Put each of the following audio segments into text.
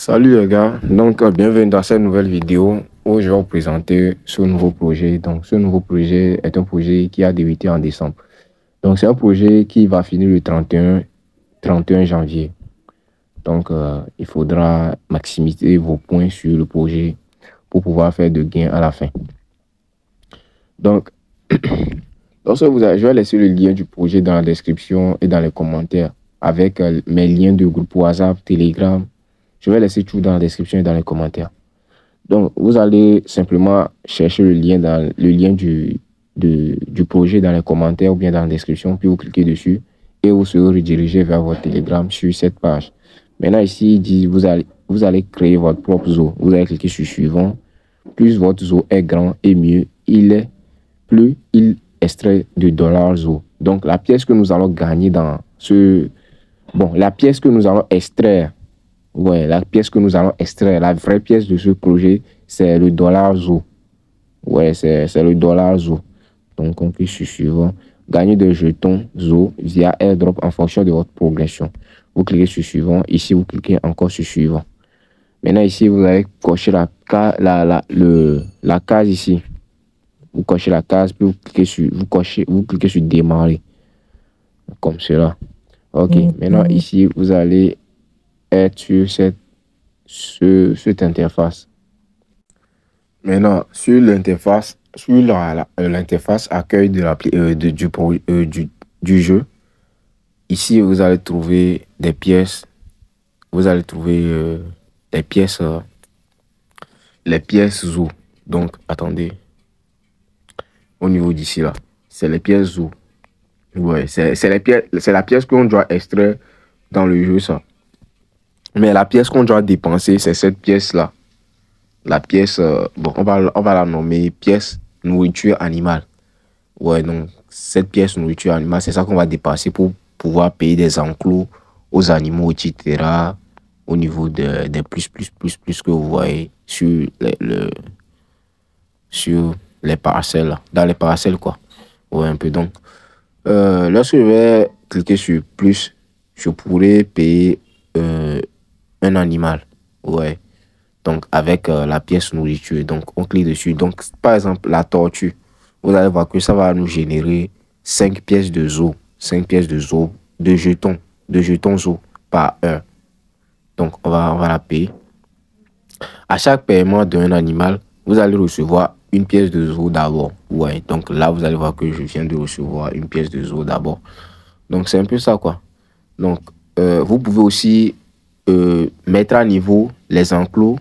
Salut les gars, donc bienvenue dans cette nouvelle vidéo où je vais vous présenter ce nouveau projet. Donc ce nouveau projet est un projet qui a débuté en décembre. Donc c'est un projet qui va finir le 31 janvier. Donc il faudra maximiser vos points sur le projet pour pouvoir faire de gains à la fin. Donc je vais laisser le lien du projet dans la description et dans les commentaires avec mes liens de groupe WhatsApp, Telegram. Je vais laisser tout dans la description et dans les commentaires. Donc, vous allez simplement chercher le lien du projet dans les commentaires ou bien dans la description, puis vous cliquez dessus et vous serez redirigé vers votre Telegram sur cette page. Maintenant, ici, il dit vous allez créer votre propre zoo. Vous allez cliquer sur suivant. Plus votre zoo est grand et mieux plus il extrait de dollars zoo. Donc, la pièce que nous allons gagner dans ce... Bon, la pièce que nous allons extraire. Ouais, la pièce que nous allons extraire, la vraie pièce de ce projet, c'est le dollar zoo. Ouais, c'est le dollar zoo. Donc, on clique sur suivant. Gagner des jetons zoo via airdrop en fonction de votre progression. Vous cliquez sur suivant. Ici, vous cliquez encore sur suivant. Maintenant, ici, vous allez cocher la case ici. Vous cochez la case, puis vous cliquez sur démarrer. Comme cela. Ok, maintenant, ici, vous allez être sur cette interface. Maintenant, sur l'interface, l'interface accueil du jeu, ici vous allez trouver des pièces. Vous allez trouver des pièces, les pièces zoo. Donc, attendez, au niveau d'ici là, c'est les pièces zoo. Ouais, c'est la pièce qu'on doit extraire dans le jeu, ça. Mais la pièce qu'on doit dépenser, c'est cette pièce-là. La pièce, bon, on va la nommer pièce nourriture animale. Ouais, donc, cette pièce nourriture animale, c'est ça qu'on va dépenser pour pouvoir payer des enclos aux animaux, etc. Au niveau des plus que vous voyez sur les parcelles, là. Dans les parcelles, quoi. Ouais, un peu. Donc, lorsque je vais cliquer sur plus, je pourrais payer un animal, ouais, donc avec la pièce nourriture. Donc on clique dessus. Donc par exemple la tortue, vous allez voir que ça va nous générer 5 pièces de zoo, 5 pièces de zoo, de jetons zoo par heure. Donc on va la payer. À chaque paiement d'un animal, vous allez recevoir une pièce de zoo d'abord. Ouais, donc là vous allez voir que je viens de recevoir une pièce de zoo d'abord. Donc c'est un peu ça, quoi. Donc vous pouvez aussi mettre à niveau les enclos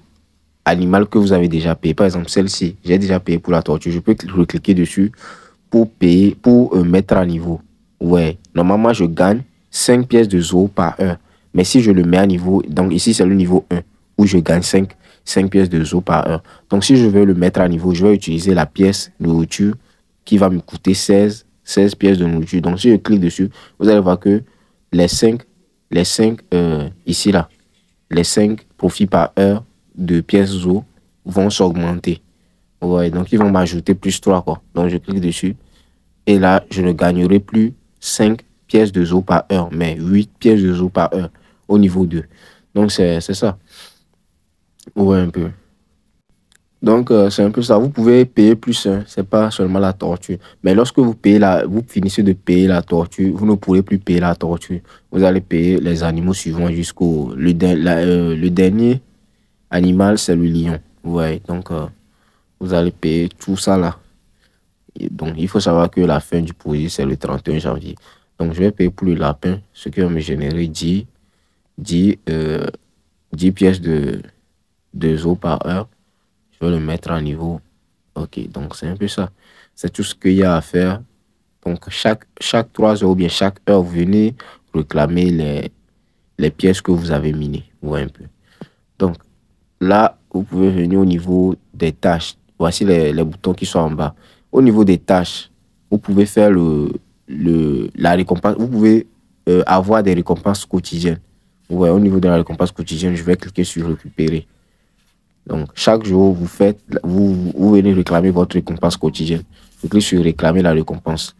animaux que vous avez déjà payé. Par exemple, celle-ci, j'ai déjà payé pour la tortue. Je peux cliquer dessus pour payer, pour mettre à niveau. Ouais, normalement, je gagne 5 pièces de zoo par heure. Mais si je le mets à niveau, donc ici, c'est le niveau 1, où je gagne 5 pièces de zoo par heure. Donc, si je veux le mettre à niveau, je vais utiliser la pièce nourriture qui va me coûter 16 pièces de nourriture. Donc, si je clique dessus, vous allez voir que les 5 ici, là, les 5 profits par heure de pièces zoo vont s'augmenter. Ouais, donc ils vont m'ajouter plus 3, quoi. Donc je clique dessus. Et là, je ne gagnerai plus 5 pièces de zoo par heure, mais 8 pièces de zoo par heure au niveau 2. Donc c'est ça. Ouais, un peu. Donc c'est un peu ça. Vous pouvez payer plus, hein. C'est pas seulement la tortue. Mais lorsque vous finissez de payer la tortue, vous ne pourrez plus payer la tortue. Vous allez payer les animaux suivants jusqu'au... Le dernier animal, c'est le lion. Ouais, donc vous allez payer tout ça là. Et donc il faut savoir que la fin du projet, c'est le 31 janvier. Donc je vais payer pour le lapin, ce qui va me générer 10 pièces de zoo par heure. Je vais le mettre à niveau. Ok, donc c'est un peu ça. C'est tout ce qu'il y a à faire. Donc chaque 3 heures ou bien chaque heure, vous venez réclamer les pièces que vous avez minées. Ouais, un peu. Donc là, vous pouvez venir au niveau des tâches. Voici les boutons qui sont en bas. Au niveau des tâches, vous pouvez faire la récompense. Vous pouvez avoir des récompenses quotidiennes. Ouais, au niveau de la récompense quotidienne, je vais cliquer sur récupérer. Donc, chaque jour, vous venez réclamer votre récompense quotidienne. Vous cliquez sur réclamer la récompense.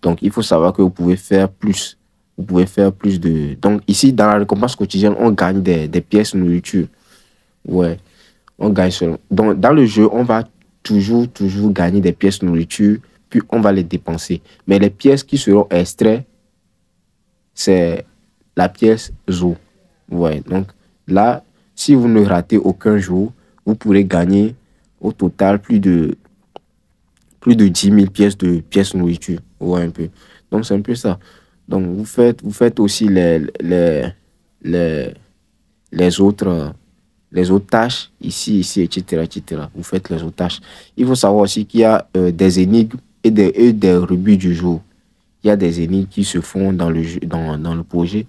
Donc, il faut savoir que vous pouvez faire plus. Vous pouvez faire plus de... Donc, ici, dans la récompense quotidienne, on gagne des pièces nourriture. Ouais, on gagne seulement. Donc, dans le jeu, on va toujours gagner des pièces nourriture, puis on va les dépenser. Mais les pièces qui seront extraites, c'est la pièce zoo. Ouais, donc là, si vous ne ratez aucun jour, vous pourrez gagner au total plus de 10 000 pièces de pièces nourriture. Ouais, un peu. Donc, c'est un peu ça. Donc, vous faites aussi les, les autres tâches, ici, etc., etc. Vous faites les autres tâches. Il faut savoir aussi qu'il y a des énigmes et des rebuts du jour. Il y a des énigmes qui se font dans le, dans le projet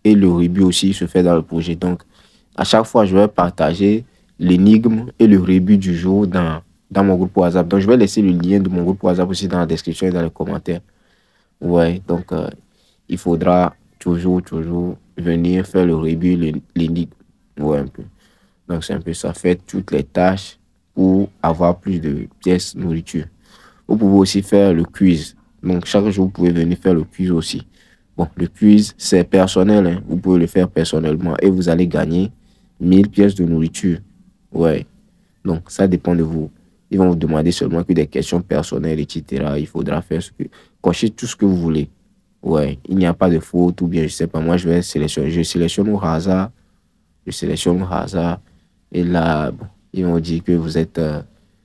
et le rebut aussi se fait dans le projet. Donc, à chaque fois, je vais partager l'énigme et le rebut du jour dans mon groupe WhatsApp. Donc, je vais laisser le lien de mon groupe WhatsApp aussi dans la description et dans les commentaires. Ouais, donc, il faudra toujours venir faire le rebut, l'énigme. Ouais, un peu. Donc, c'est un peu ça. Faites toutes les tâches pour avoir plus de pièces nourriture. Vous pouvez aussi faire le quiz. Donc, chaque jour, vous pouvez venir faire le quiz aussi. Bon, le quiz, c'est personnel, hein. Vous pouvez le faire personnellement et vous allez gagner 1000 pièces de nourriture. Ouais. Donc, ça dépend de vous. Ils vont vous demander seulement que des questions personnelles, etc. Il faudra faire cocher tout ce que vous voulez. Ouais. Il n'y a pas de faute ou bien, je sais pas, moi, je sélectionne au hasard. Je sélectionne au hasard. Et là, bon, ils vont dire que vous êtes,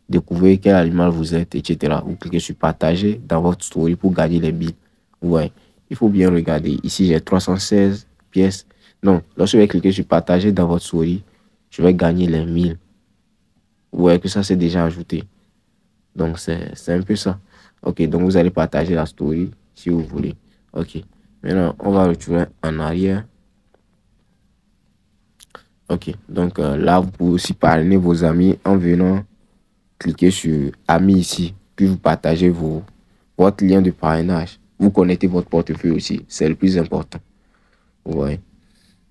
découvrez quel animal vous êtes, etc. Vous cliquez sur partager dans votre story pour gagner les billes. Ouais, il faut bien regarder. Ici, j'ai 316 pièces. Non, lorsque je vais cliquer sur partager dans votre story, je vais gagner les 1000. Ouais, que ça, c'est déjà ajouté. Donc, c'est un peu ça. Ok, donc vous allez partager la story si vous voulez. Ok, maintenant, on va retourner en arrière. Ok, donc là, vous pouvez aussi parrainer vos amis en venant cliquer sur amis ici, puis vous partagez votre lien de parrainage. Vous connectez votre portefeuille aussi, c'est le plus important. Ouais,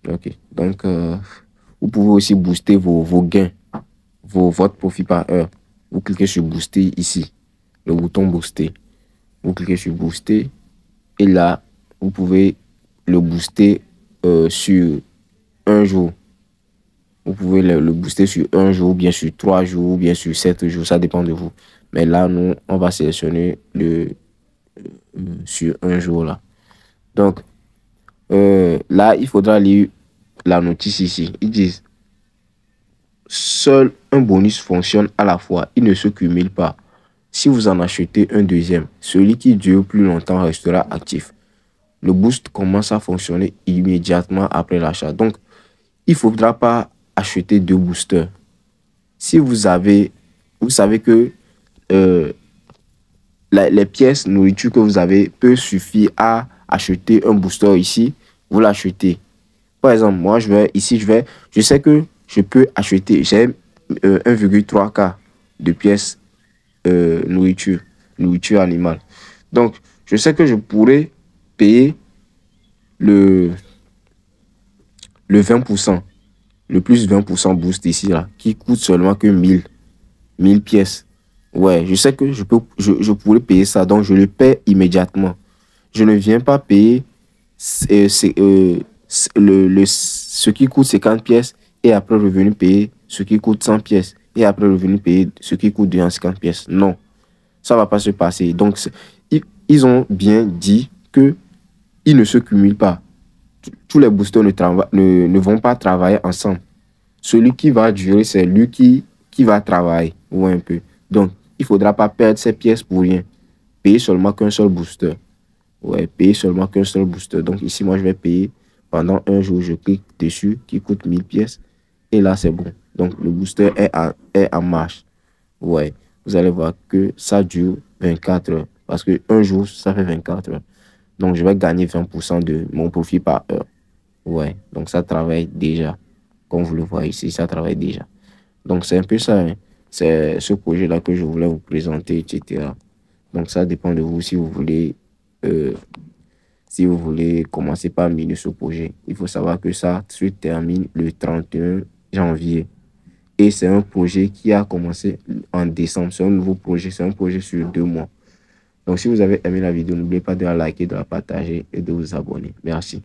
ok. Donc, vous pouvez aussi booster vos gains, votre profit par heure. Vous cliquez sur booster ici, le bouton booster. Vous cliquez sur booster et là, vous pouvez le booster sur un jour. Vous pouvez le booster sur un jour, bien sur 3 jours, bien sur 7 jours, ça dépend de vous. Mais là, nous, on va sélectionner sur un jour là. Donc, là, il faudra lire la notice ici. Ils disent, seul un bonus fonctionne à la fois, il ne se cumule pas. Si vous en achetez un deuxième, celui qui dure plus longtemps restera actif. Le boost commence à fonctionner immédiatement après l'achat. Donc, il ne faudra pas acheter 2 boosters. Si vous savez que les pièces nourriture que vous avez peut suffire à acheter un booster ici, vous l'achetez. Par exemple, moi, je sais que je peux acheter, j'ai 1,3K de pièces nourriture animale. Donc, je sais que je pourrais payer le 20%, le plus 20% boost ici, là, qui coûte seulement que 1000 pièces. Ouais, je sais que je pourrais payer ça, donc je le paie immédiatement. Je ne viens pas payer ce qui coûte 50 pièces et après revenu payer ce qui coûte 100 pièces et après revenu payer ce qui coûte 250 pièces. Non, ça ne va pas se passer. Donc, ils ont bien dit que ils ne se cumulent pas. Tous les boosters ne vont pas travailler ensemble. Celui qui va durer, c'est lui qui va travailler. Ou un peu. Donc, il ne faudra pas perdre ses pièces pour rien. Payer seulement qu'un seul booster. Ouais, payer seulement qu'un seul booster. Donc, ici, moi, je vais payer pendant un jour. Je clique dessus qui coûte 1000 pièces. Et là, c'est bon. Donc, le booster est en marche. Ouais, vous allez voir que ça dure 24 heures. Parce que un jour, ça fait 24 heures. Donc, je vais gagner 20% de mon profit par heure. Ouais, donc ça travaille déjà. Comme vous le voyez ici, ça travaille déjà. Donc, c'est un peu ça, hein. C'est ce projet-là que je voulais vous présenter, etc. Donc, ça dépend de vous si vous voulez commencer par miner ce projet. Il faut savoir que ça se termine le 31 janvier. Et c'est un projet qui a commencé en décembre. C'est un nouveau projet. C'est un projet sur 2 mois. Donc, si vous avez aimé la vidéo, n'oubliez pas de la liker, de la partager et de vous abonner. Merci.